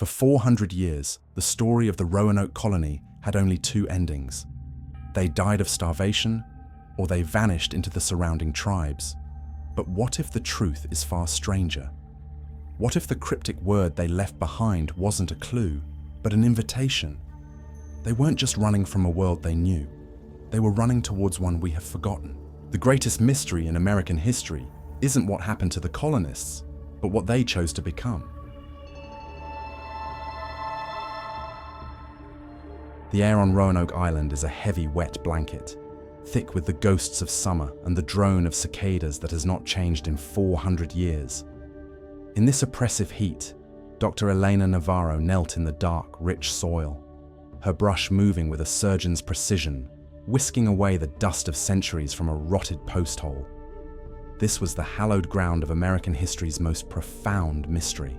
For 400 years, the story of the Roanoke colony had only two endings. They died of starvation, or they vanished into the surrounding tribes. But what if the truth is far stranger? What if the cryptic word they left behind wasn't a clue, but an invitation? They weren't just running from a world they knew. They were running towards one we have forgotten. The greatest mystery in American history isn't what happened to the colonists, but what they chose to become. The air on Roanoke Island is a heavy, wet blanket, thick with the ghosts of summer and the drone of cicadas that has not changed in 400 years. In this oppressive heat, Dr. Elena Navarro knelt in the dark, rich soil, her brush moving with a surgeon's precision, whisking away the dust of centuries from a rotted post hole. This was the hallowed ground of American history's most profound mystery.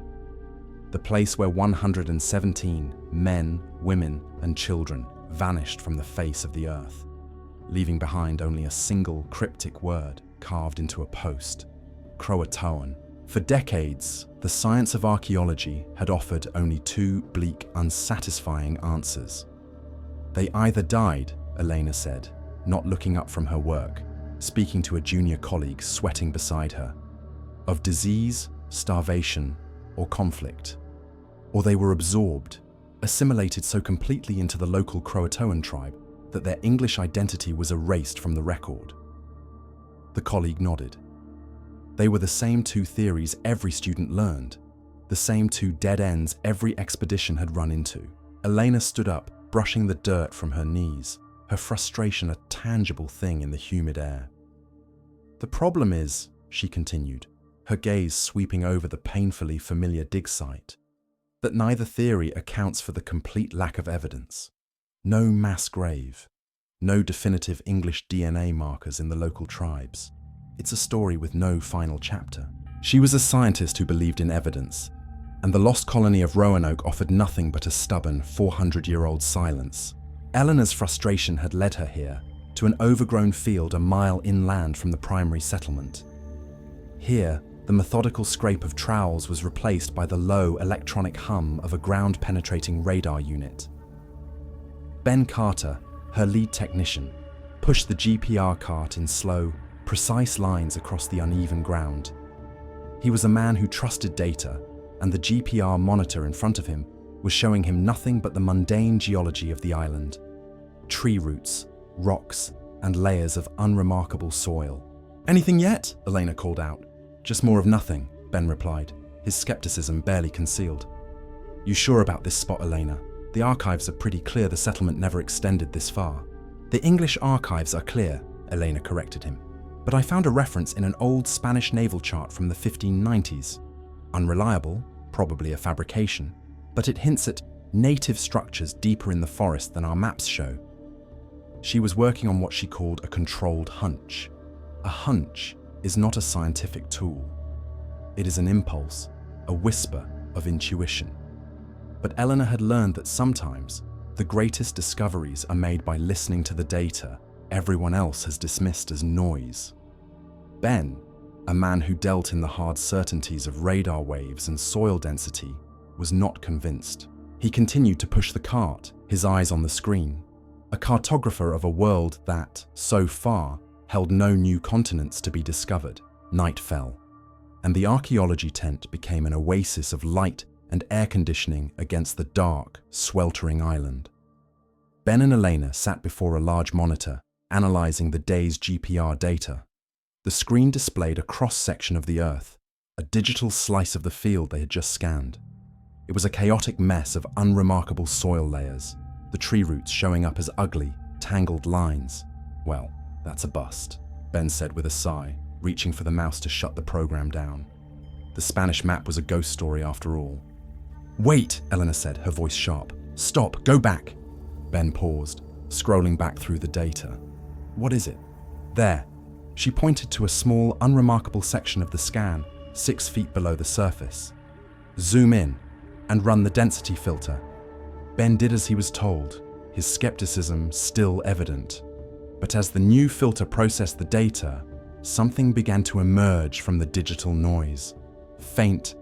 The place where 117 men, women, and children vanished from the face of the earth, leaving behind only a single cryptic word carved into a post: CROATOAN. For decades, the science of archaeology had offered only two bleak, unsatisfying answers. They either died, Elena said, not looking up from her work, speaking to a junior colleague sweating beside her, of disease, starvation, or conflict. Or they were absorbed, assimilated so completely into the local CROATOAN tribe that their English identity was erased from the record. The colleague nodded. They were the same two theories every student learned, the same two dead ends every expedition had run into. Elena stood up, brushing the dirt from her knees, her frustration a tangible thing in the humid air. The problem is, she continued, her gaze sweeping over the painfully familiar dig site, that neither theory accounts for the complete lack of evidence. No mass grave, no definitive English DNA markers in the local tribes. It's a story with no final chapter. She was a scientist who believed in evidence, and the Lost Colony of Roanoke offered nothing but a stubborn 400-year-old silence. Eleanor's frustration had led her here, to an overgrown field a mile inland from the primary settlement. Here, the methodical scrape of trowels was replaced by the low electronic hum of a ground-penetrating radar unit. Ben Carter, her lead technician, pushed the GPR cart in slow, precise lines across the uneven ground. He was a man who trusted data, and the GPR monitor in front of him was showing him nothing but the mundane geology of the island: tree roots, rocks, and layers of unremarkable soil. "Anything yet?" Elena called out. "Just more of nothing," Ben replied, his skepticism barely concealed. "You sure about this spot, Elena? The archives are pretty clear the settlement never extended this far." "The English archives are clear," Elena corrected him. "But I found a reference in an old Spanish naval chart from the 1590s. Unreliable, probably a fabrication, but it hints at native structures deeper in the forest than our maps show." She was working on what she called a controlled hunch. A hunch is not a scientific tool. It is an impulse, a whisper of intuition. But Eleanor had learned that sometimes the greatest discoveries are made by listening to the data everyone else has dismissed as noise. Ben, a man who dealt in the hard certainties of radar waves and soil density, was not convinced. He continued to push the cart, his eyes on the screen, a cartographer of a world that, so far, held no new continents to be discovered. Night fell, and the archaeology tent became an oasis of light and air conditioning against the dark, sweltering island. Ben and Elena sat before a large monitor, analyzing the day's GPR data. The screen displayed a cross-section of the Earth, a digital slice of the field they had just scanned. It was a chaotic mess of unremarkable soil layers, the tree roots showing up as ugly, tangled lines. "Well, that's a bust," Ben said with a sigh, reaching for the mouse to shut the program down. The Spanish map was a ghost story after all. "Wait," Eleanor said, her voice sharp. "Stop, go back." Ben paused, scrolling back through the data. "What is it?" "There." She pointed to a small, unremarkable section of the scan, 6 feet below the surface. "Zoom in and run the density filter." Ben did as he was told, his skepticism still evident. But as the new filter processed the data, something began to emerge from the digital noise. Faint,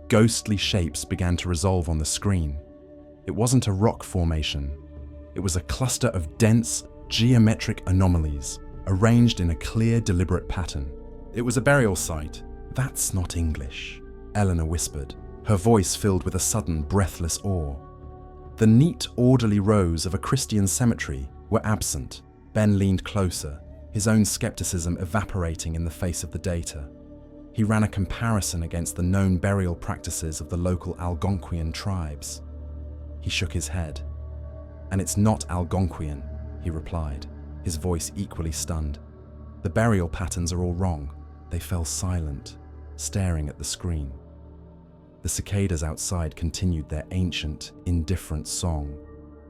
Ghostly shapes began to resolve on the screen. It wasn't a rock formation. It was a cluster of dense, geometric anomalies, arranged in a clear, deliberate pattern. It was a burial site. "That's not English," Elena whispered, her voice filled with a sudden, breathless awe. The neat, orderly rows of a Christian cemetery were absent. Ben leaned closer, his own skepticism evaporating in the face of the data. He ran a comparison against the known burial practices of the local Algonquian tribes. He shook his head. "And it's not Algonquian," he replied, his voice equally stunned. "The burial patterns are all wrong." They fell silent, staring at the screen. The cicadas outside continued their ancient, indifferent song,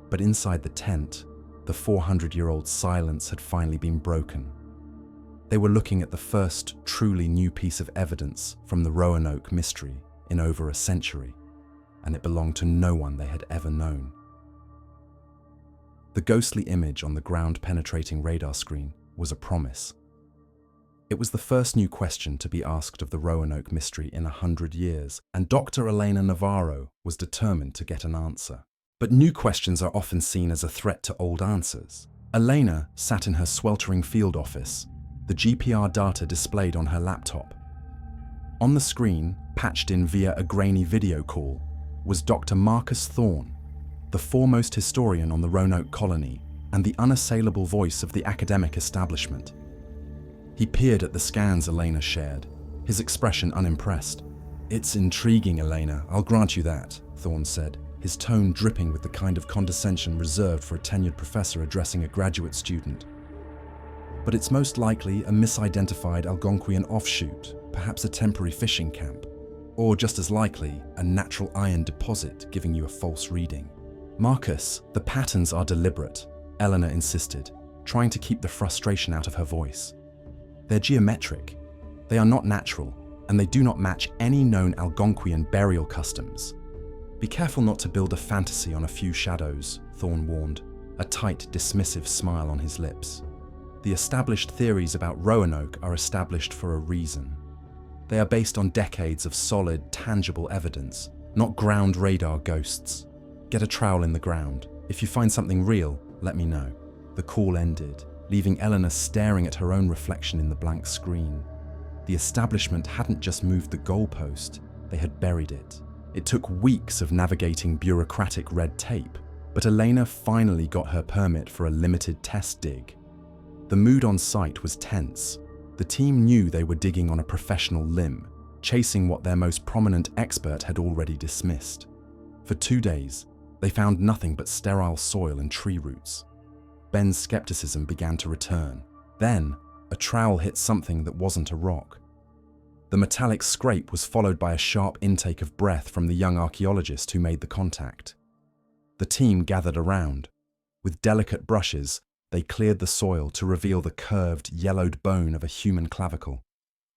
but inside the tent, the 400-year-old silence had finally been broken. They were looking at the first truly new piece of evidence from the Roanoke mystery in over a century, and it belonged to no one they had ever known. The ghostly image on the ground-penetrating radar screen was a promise. It was the first new question to be asked of the Roanoke mystery in 100 years, and Dr. Elena Navarro was determined to get an answer. But new questions are often seen as a threat to old answers. Elena sat in her sweltering field office, the GPR data displayed on her laptop. On the screen, patched in via a grainy video call, was Dr. Marcus Thorne, the foremost historian on the Roanoke colony and the unassailable voice of the academic establishment. He peered at the scans Elena shared, his expression unimpressed. "It's intriguing, Elena, I'll grant you that," Thorne said, his tone dripping with the kind of condescension reserved for a tenured professor addressing a graduate student. "But it's most likely a misidentified Algonquian offshoot, perhaps a temporary fishing camp, or just as likely, a natural iron deposit giving you a false reading." "Marcus, the patterns are deliberate," Elena insisted, trying to keep the frustration out of her voice. "They're geometric. They are not natural, and they do not match any known Algonquian burial customs." "Be careful not to build a fantasy on a few shadows," Thorne warned, a tight, dismissive smile on his lips. "The established theories about Roanoke are established for a reason. They are based on decades of solid, tangible evidence, not ground radar ghosts. Get a trowel in the ground. If you find something real, let me know." The call ended, leaving Elena staring at her own reflection in the blank screen. The establishment hadn't just moved the goalpost, they had buried it. It took weeks of navigating bureaucratic red tape, but Elena finally got her permit for a limited test dig. The mood on site was tense. The team knew they were digging on a professional limb, chasing what their most prominent expert had already dismissed. For 2 days, they found nothing but sterile soil and tree roots. Ben's skepticism began to return. Then, a trowel hit something that wasn't a rock. The metallic scrape was followed by a sharp intake of breath from the young archaeologist who made the contact. The team gathered around. With delicate brushes, they cleared the soil to reveal the curved, yellowed bone of a human clavicle.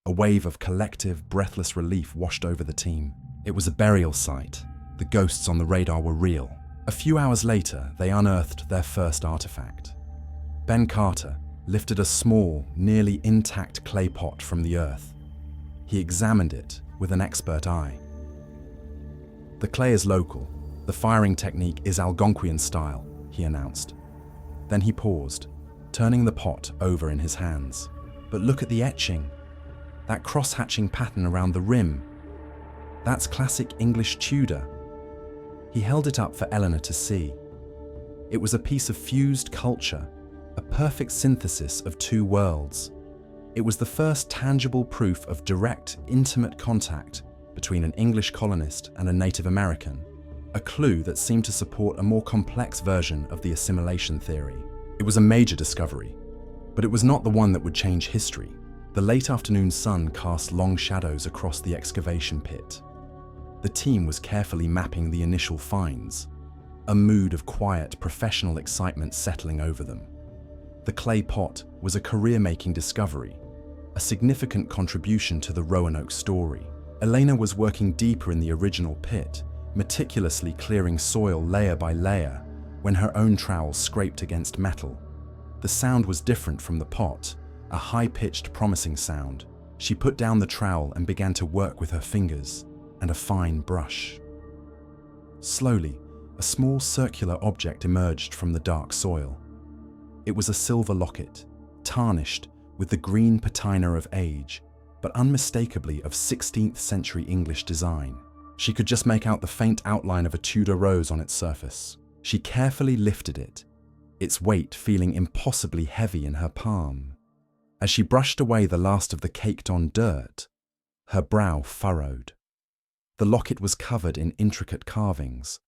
A wave of collective, breathless relief washed over the team. It was a burial site. The ghosts on the radar were real. A few hours later, they unearthed their first artifact. Ben Carter lifted a small, nearly intact clay pot from the earth. He examined it with an expert eye. "The clay is local. The firing technique is Algonquian style," he announced. Then he paused, turning the pot over in his hands. "But look at the etching. That cross-hatching pattern around the rim. That's classic English Tudor." He held it up for Elena to see. It was a piece of fused culture, a perfect synthesis of two worlds. It was the first tangible proof of direct, intimate contact between an English colonist and a Native American, a clue that seemed to support a more complex version of the assimilation theory. It was a major discovery, but it was not the one that would change history. The late afternoon sun cast long shadows across the excavation pit. The team was carefully mapping the initial finds, a mood of quiet, professional excitement settling over them. The clay pot was a career-making discovery, a significant contribution to the Roanoke story. Elena was working deeper in the original pit, meticulously clearing soil layer by layer, when her own trowel scraped against metal. The sound was different from the pot, a high-pitched, promising sound. She put down the trowel and began to work with her fingers. and a fine brush. Slowly, a small circular object emerged from the dark soil. It was a silver locket, tarnished with the green patina of age, but unmistakably of 16th century English design. She could just make out the faint outline of a Tudor rose on its surface. She carefully lifted it, its weight feeling impossibly heavy in her palm. As she brushed away the last of the caked-on dirt, her brow furrowed. The locket was covered in intricate carvings,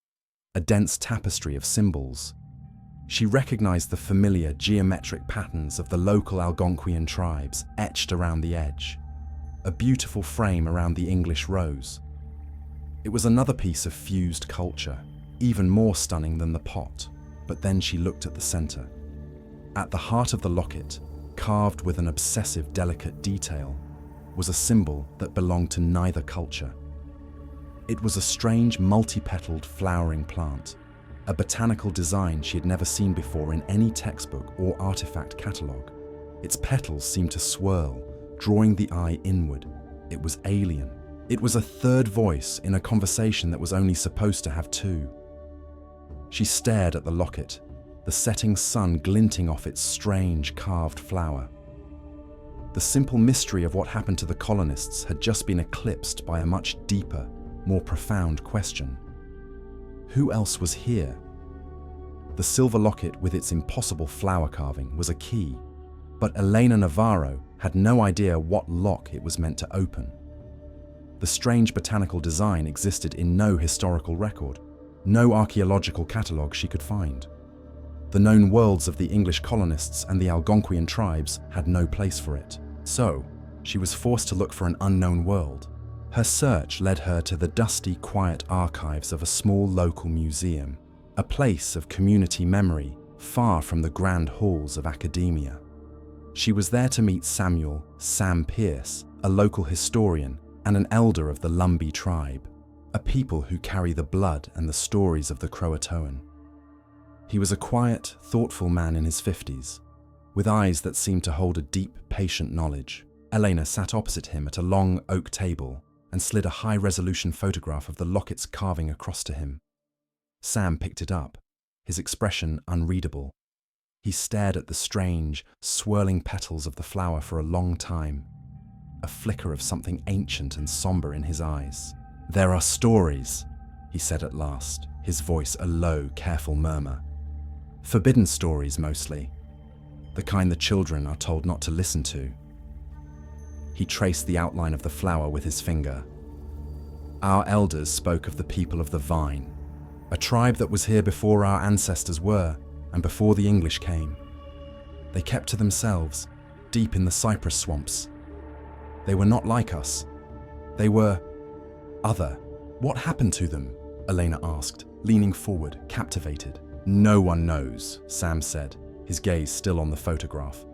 a dense tapestry of symbols. She recognized the familiar geometric patterns of the local Algonquian tribes etched around the edge, a beautiful frame around the English rose. It was another piece of fused culture, even more stunning than the pot, but then she looked at the center. At the heart of the locket, carved with an obsessive, delicate detail, was a symbol that belonged to neither culture. It was a strange, multi-petaled flowering plant, a botanical design she had never seen before in any textbook or artifact catalogue. Its petals seemed to swirl, drawing the eye inward. It was alien. It was a third voice in a conversation that was only supposed to have two. She stared at the locket, the setting sun glinting off its strange carved flower. The simple mystery of what happened to the colonists had just been eclipsed by a much deeper, more profound question. Who else was here? The silver locket with its impossible flower carving was a key, but Elena Navarro had no idea what lock it was meant to open. The strange botanical design existed in no historical record, no archaeological catalogue she could find. The known worlds of the English colonists and the Algonquian tribes had no place for it. So, she was forced to look for an unknown world. Her search led her to the dusty, quiet archives of a small local museum, a place of community memory far from the grand halls of academia. She was there to meet Sam Pierce, a local historian and an elder of the Lumbee tribe, a people who carry the blood and the stories of the CROATOAN. He was a quiet, thoughtful man in his 50s, with eyes that seemed to hold a deep, patient knowledge. Elena sat opposite him at a long oak table and slid a high-resolution photograph of the locket's carving across to him. Sam picked it up, his expression unreadable. He stared at the strange, swirling petals of the flower for a long time, a flicker of something ancient and somber in his eyes. "There are stories," he said at last, his voice a low, careful murmur. "Forbidden stories, mostly. The kind the children are told not to listen to." He traced the outline of the flower with his finger. "Our elders spoke of the people of the vine, a tribe that was here before our ancestors were, and before the English came. They kept to themselves, deep in the cypress swamps. They were not like us. They were other." "What happened to them?" Elena asked, leaning forward, captivated. "No one knows," Sam said, his gaze still on the photograph.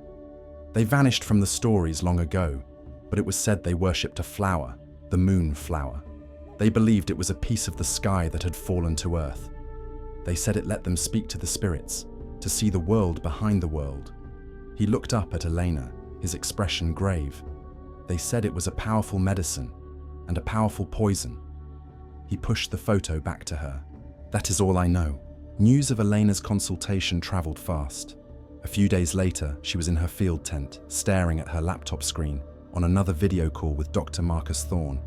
"They vanished from the stories long ago, but it was said they worshipped a flower, the moon flower. They believed it was a piece of the sky that had fallen to earth. They said it let them speak to the spirits, to see the world behind the world." He looked up at Elena, his expression grave. "They said it was a powerful medicine and a powerful poison." He pushed the photo back to her. "That is all I know." News of Elena's consultation traveled fast. A few days later, she was in her field tent, staring at her laptop screen on another video call with Dr. Marcus Thorne.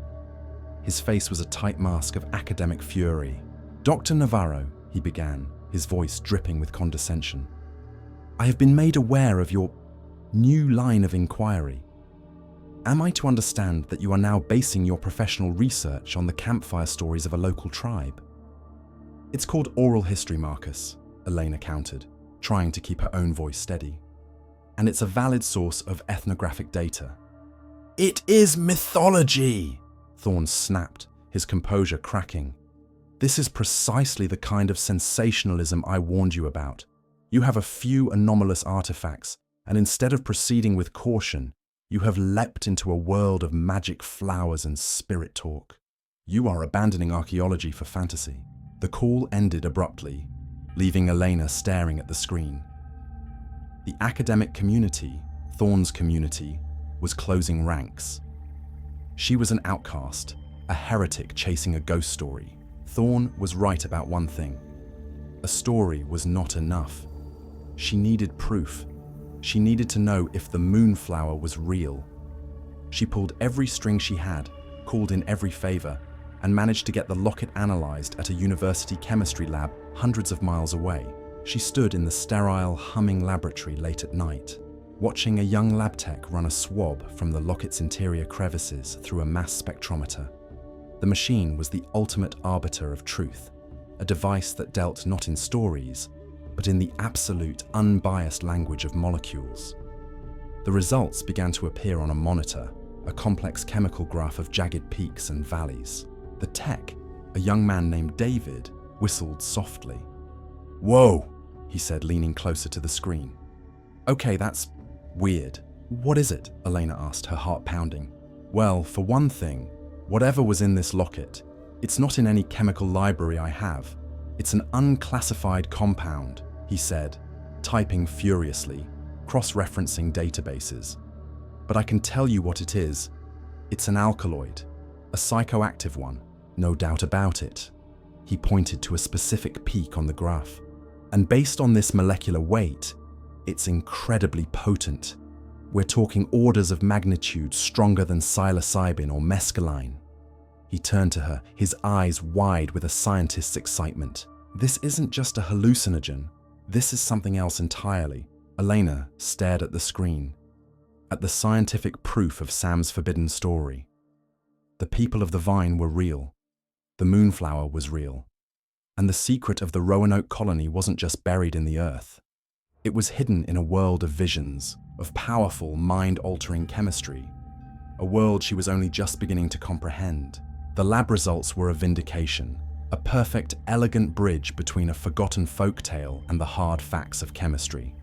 His face was a tight mask of academic fury. "Dr. Navarro," he began, his voice dripping with condescension, "I have been made aware of your new line of inquiry. Am I to understand that you are now basing your professional research on the campfire stories of a local tribe?" "It's called oral history, Marcus," Elena countered, trying to keep her own voice steady. "And it's a valid source of ethnographic data." "It is mythology!" Thorne snapped, his composure cracking. "This is precisely the kind of sensationalism I warned you about. You have a few anomalous artifacts, and instead of proceeding with caution, you have leapt into a world of magic flowers and spirit talk. You are abandoning archaeology for fantasy." The call ended abruptly, leaving Elena staring at the screen. The academic community, Thorne's community, was closing ranks. She was an outcast, a heretic chasing a ghost story. Thorne was right about one thing. A story was not enough. She needed proof. She needed to know if the moonflower was real. She pulled every string she had, called in every favor, and managed to get the Locket analyzed at a university chemistry lab hundreds of miles away. She stood in the sterile, humming laboratory late at night, watching a young lab tech run a swab from the Locket's interior crevices through a mass spectrometer. The machine was the ultimate arbiter of truth, a device that dealt not in stories, but in the absolute, unbiased language of molecules. The results began to appear on a monitor, a complex chemical graph of jagged peaks and valleys. The tech, a young man named David, whistled softly. "Whoa," he said, leaning closer to the screen. "Okay, that's weird. What is it?" Elena asked, her heart pounding. "Well, for one thing, whatever was in this locket, it's not in any chemical library I have. It's an unclassified compound," he said, typing furiously, cross-referencing databases. "But I can tell you what it is. It's an alkaloid, a psychoactive one, no doubt about it." He pointed to a specific peak on the graph. "And based on this molecular weight, it's incredibly potent. We're talking orders of magnitude stronger than psilocybin or mescaline." He turned to her, his eyes wide with a scientist's excitement. "This isn't just a hallucinogen. This is something else entirely." Elena stared at the screen, at the scientific proof of Sam's forbidden story. The people of the vine were real. The moonflower was real. And the secret of the Roanoke colony wasn't just buried in the earth. It was hidden in a world of visions, of powerful, mind-altering chemistry, a world she was only just beginning to comprehend. The lab results were a vindication, a perfect, elegant bridge between a forgotten folktale and the hard facts of chemistry.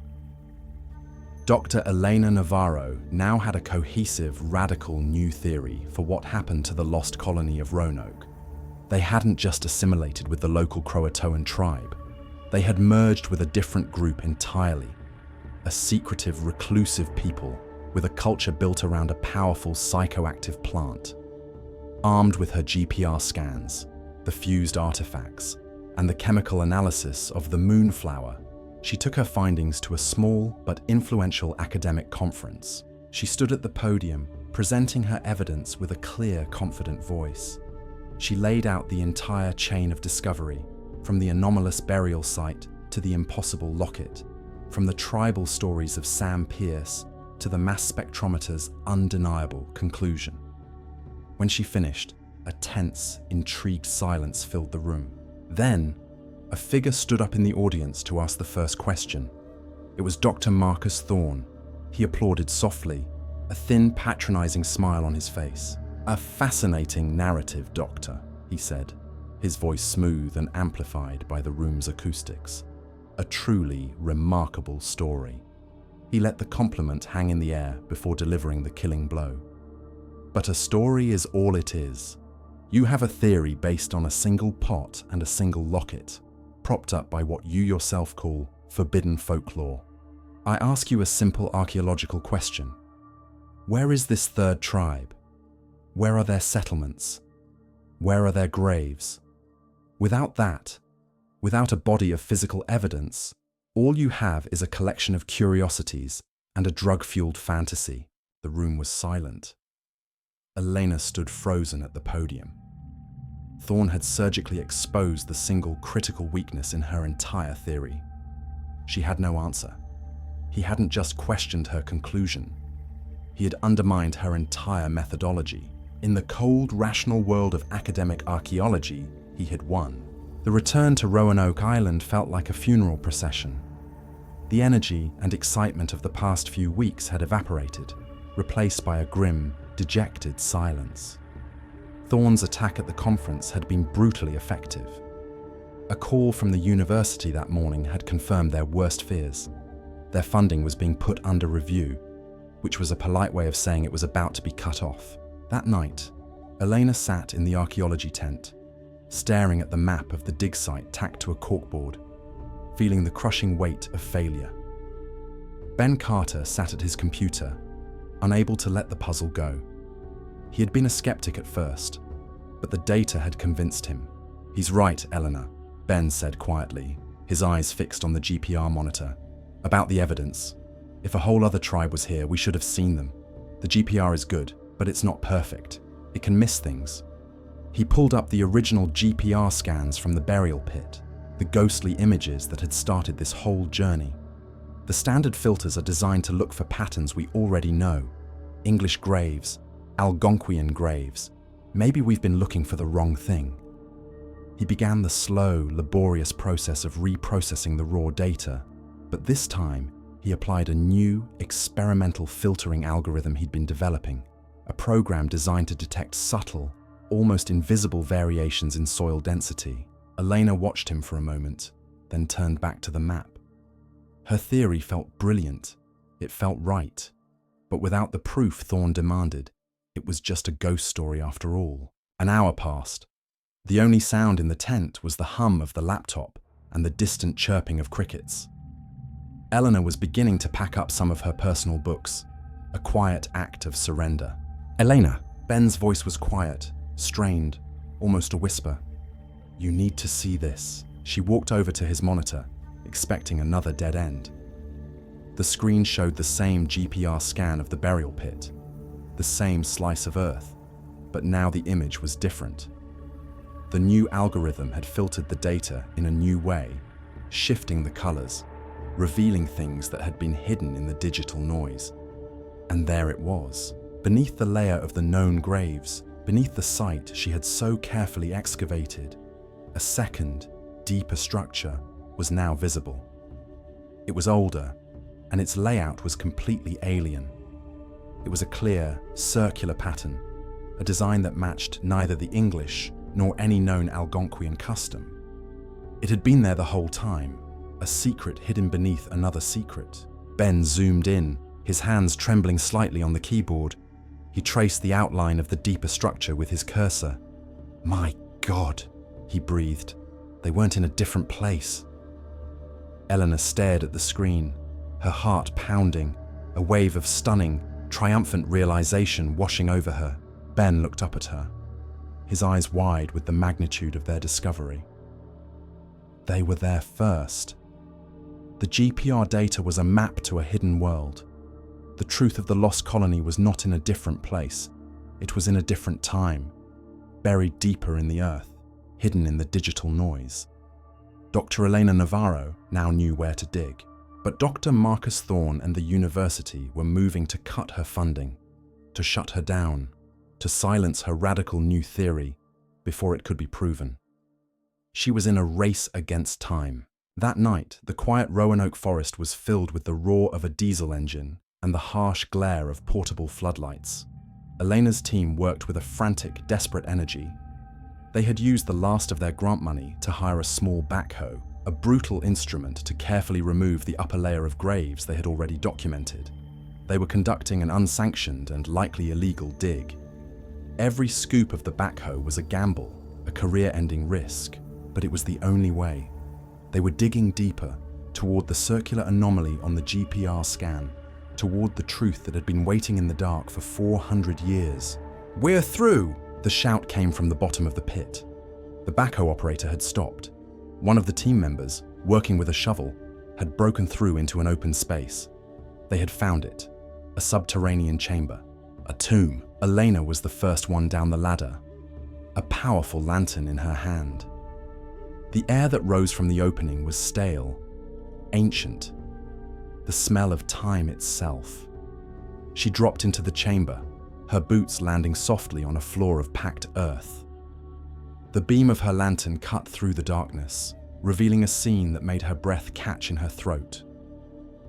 Dr. Elena Navarro now had a cohesive, radical new theory for what happened to the Lost Colony of Roanoke. They hadn't just assimilated with the local CROATOAN tribe. They had merged with a different group entirely, a secretive, reclusive people with a culture built around a powerful psychoactive plant. Armed with her GPR scans, the fused artifacts, and the chemical analysis of the moonflower, she took her findings to a small but influential academic conference. She stood at the podium, presenting her evidence with a clear, confident voice. She laid out the entire chain of discovery, from the anomalous burial site to the impossible locket, from the tribal stories of Sam Pierce to the mass spectrometer's undeniable conclusion. When she finished, a tense, intrigued silence filled the room. Then, a figure stood up in the audience to ask the first question. It was Dr. Marcus Thorne. He applauded softly, a thin, patronizing smile on his face. "A fascinating narrative, Doctor," he said, his voice smooth and amplified by the room's acoustics. "A truly remarkable story." He let the compliment hang in the air before delivering the killing blow. "But a story is all it is. You have a theory based on a single pot and a single locket, propped up by what you yourself call forbidden folklore. I ask you a simple archaeological question. Where is this third tribe? Where are their settlements? Where are their graves? Without that, without a body of physical evidence, all you have is a collection of curiosities and a drug-fueled fantasy." The room was silent. Elena stood frozen at the podium. Thorne had surgically exposed the single critical weakness in her entire theory. She had no answer. He hadn't just questioned her conclusion. He had undermined her entire methodology. In the cold, rational world of academic archaeology, he had won. The return to Roanoke Island felt like a funeral procession. The energy and excitement of the past few weeks had evaporated, replaced by a grim, dejected silence. Thorne's attack at the conference had been brutally effective. A call from the university that morning had confirmed their worst fears. Their funding was being put under review, which was a polite way of saying it was about to be cut off. That night, Elena sat in the archaeology tent, staring at the map of the dig site tacked to a corkboard, feeling the crushing weight of failure. Ben Carter sat at his computer, unable to let the puzzle go. He had been a skeptic at first, but the data had convinced him. "He's right, Elena," Ben said quietly, his eyes fixed on the GPR monitor. "About the evidence. If a whole other tribe was here, we should have seen them. The GPR is good, but it's not perfect. It can miss things." He pulled up the original GPR scans from the burial pit, the ghostly images that had started this whole journey. The standard filters are designed to look for patterns we already know. English graves, Algonquian graves. Maybe we've been looking for the wrong thing. He began the slow, laborious process of reprocessing the raw data, but this time he applied a new, experimental filtering algorithm he'd been developing, a program designed to detect subtle, almost invisible variations in soil density. Elena watched him for a moment, then turned back to the map. Her theory felt brilliant. It felt right. But without the proof Thorne demanded, it was just a ghost story after all. An hour passed. The only sound in the tent was the hum of the laptop and the distant chirping of crickets. Elena was beginning to pack up some of her personal books, a quiet act of surrender. "Elena," Ben's voice was quiet, strained, almost a whisper. "You need to see this." She walked over to his monitor, expecting another dead end. The screen showed the same GPR scan of the burial pit, the same slice of earth, but now the image was different. The new algorithm had filtered the data in a new way, shifting the colors, revealing things that had been hidden in the digital noise. And there it was, beneath the layer of the known graves, beneath the site she had so carefully excavated. A second, deeper structure was now visible. It was older, and its layout was completely alien. It was a clear, circular pattern, a design that matched neither the English nor any known Algonquian custom. It had been there the whole time, a secret hidden beneath another secret. Ben zoomed in, his hands trembling slightly on the keyboard. He traced the outline of the deeper structure with his cursor. "My God," he breathed. "They weren't in a different place." Elena stared at the screen, her heart pounding, a wave of stunning, triumphant realization washing over her. Ben looked up at her, his eyes wide with the magnitude of their discovery. They were there first. The GPR data was a map to a hidden world. The truth of the lost colony was not in a different place. It was in a different time, buried deeper in the earth, hidden in the digital noise. Dr. Elena Navarro now knew where to dig, but Dr. Marcus Thorne and the university were moving to cut her funding, to shut her down, to silence her radical new theory before it could be proven. She was in a race against time. That night, the quiet Roanoke forest was filled with the roar of a diesel engine and the harsh glare of portable floodlights. Elena's team worked with a frantic, desperate energy. They had used the last of their grant money to hire a small backhoe, a brutal instrument to carefully remove the upper layer of graves they had already documented. They were conducting an unsanctioned and likely illegal dig. Every scoop of the backhoe was a gamble, a career-ending risk, but it was the only way. They were digging deeper, toward the circular anomaly on the GPR scan, toward the truth that had been waiting in the dark for 400 years. "We're through!" The shout came from the bottom of the pit. The backhoe operator had stopped. One of the team members, working with a shovel, had broken through into an open space. They had found it, a subterranean chamber, a tomb. Elena was the first one down the ladder, a powerful lantern in her hand. The air that rose from the opening was stale, ancient, the smell of time itself. She dropped into the chamber, her boots landing softly on a floor of packed earth. The beam of her lantern cut through the darkness, revealing a scene that made her breath catch in her throat.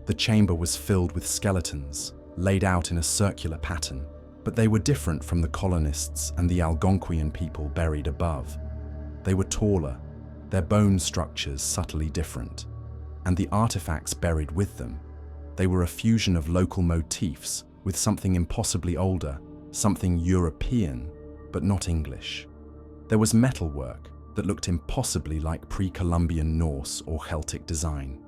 The chamber was filled with skeletons, laid out in a circular pattern, but they were different from the colonists and the Algonquian people buried above. They were taller, their bone structures subtly different, and the artifacts buried with them. They were a fusion of local motifs with something impossibly older, something European, but not English. There was metalwork that looked impossibly like pre-Columbian Norse or Celtic design.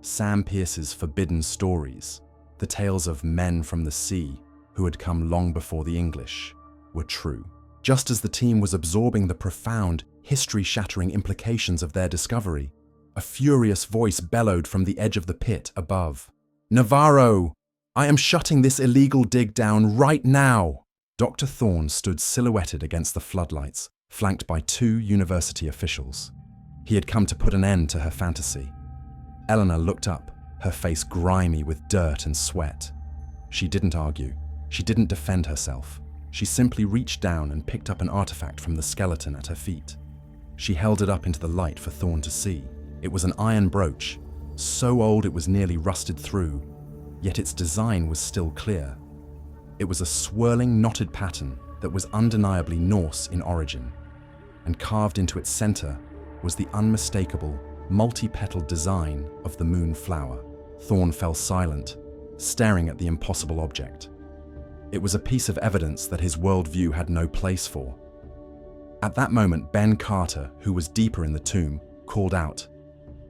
Sam Pearce's forbidden stories, the tales of men from the sea who had come long before the English, were true. Just as the team was absorbing the profound, history-shattering implications of their discovery, a furious voice bellowed from the edge of the pit above. "Navarro! I am shutting this illegal dig down right now!" Dr. Thorne stood silhouetted against the floodlights, flanked by 2 university officials. He had come to put an end to her fantasy. Elena looked up, her face grimy with dirt and sweat. She didn't argue. She didn't defend herself. She simply reached down and picked up an artifact from the skeleton at her feet. She held it up into the light for Thorne to see. It was an iron brooch, so old it was nearly rusted through, yet its design was still clear. It was a swirling, knotted pattern that was undeniably Norse in origin, and carved into its center was the unmistakable, multi-petaled design of the moon flower. Thorne fell silent, staring at the impossible object. It was a piece of evidence that his worldview had no place for. At that moment, Ben Carter, who was deeper in the tomb, called out,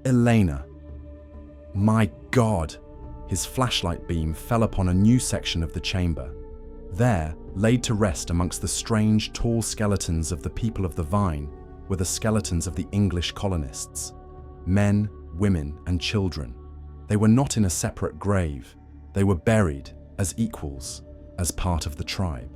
"Elena!" My God! His flashlight beam fell upon a new section of the chamber. There, laid to rest amongst the strange, tall skeletons of the people of the Vine, were the skeletons of the English colonists. Men, women, and children. They were not in a separate grave. They were buried as equals, as part of the tribe.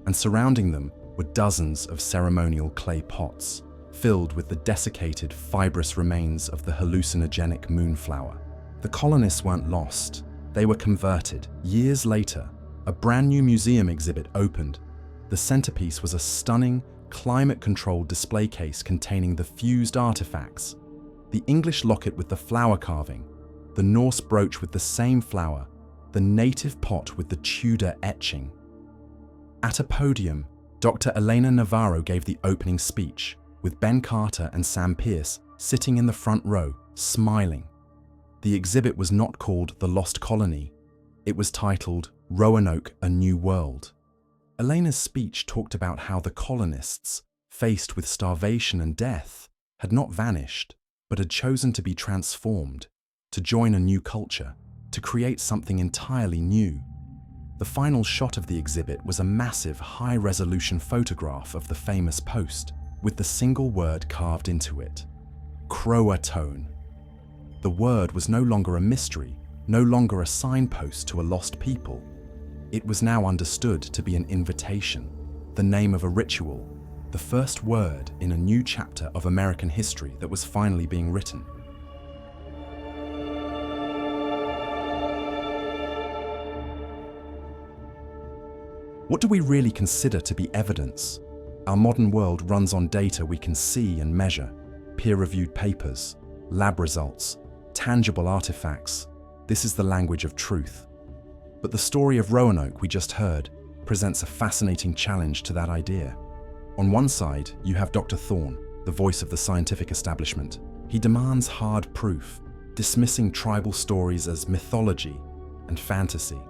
And surrounding them were dozens of ceremonial clay pots, filled with the desiccated, fibrous remains of the hallucinogenic moonflower. The colonists weren't lost. They were converted. Years later, a brand new museum exhibit opened. The centerpiece was a stunning, climate-controlled display case containing the fused artifacts: the English locket with the flower carving, the Norse brooch with the same flower, the native pot with the Tudor etching. At a podium, Dr. Elena Navarro gave the opening speech, with Ben Carter and Sam Pierce sitting in the front row, smiling. The exhibit was not called The Lost Colony. It was titled Roanoke, A New World. Elena's speech talked about how the colonists, faced with starvation and death, had not vanished, but had chosen to be transformed, to join a new culture, to create something entirely new. The final shot of the exhibit was a massive, high-resolution photograph of the famous post, with the single word carved into it: CROATOAN. The word was no longer a mystery, no longer a signpost to a lost people. It was now understood to be an invitation, the name of a ritual, the first word in a new chapter of American history that was finally being written. What do we really consider to be evidence? Our modern world runs on data we can see and measure: peer-reviewed papers, lab results, tangible artifacts. This is the language of truth. But the story of Roanoke we just heard presents a fascinating challenge to that idea. On one side, you have Dr. Thorne, the voice of the scientific establishment. He demands hard proof, dismissing tribal stories as mythology and fantasy.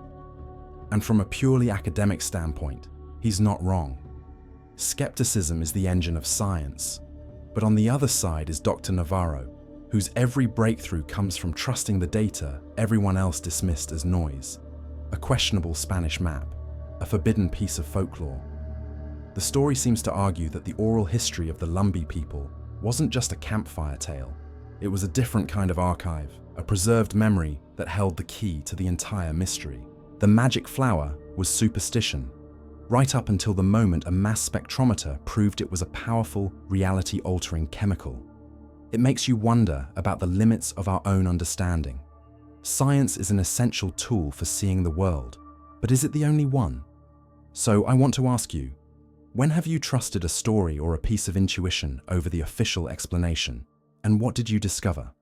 And from a purely academic standpoint, he's not wrong. Skepticism is the engine of science. But on the other side is Dr. Navarro, whose every breakthrough comes from trusting the data everyone else dismissed as noise. A questionable Spanish map, a forbidden piece of folklore. The story seems to argue that the oral history of the Lumbee people wasn't just a campfire tale. It was a different kind of archive, a preserved memory that held the key to the entire mystery. The magic flower was superstition, right up until the moment a mass spectrometer proved it was a powerful, reality-altering chemical. It makes you wonder about the limits of our own understanding. Science is an essential tool for seeing the world, but is it the only one? So I want to ask you, when have you trusted a story or a piece of intuition over the official explanation, and what did you discover?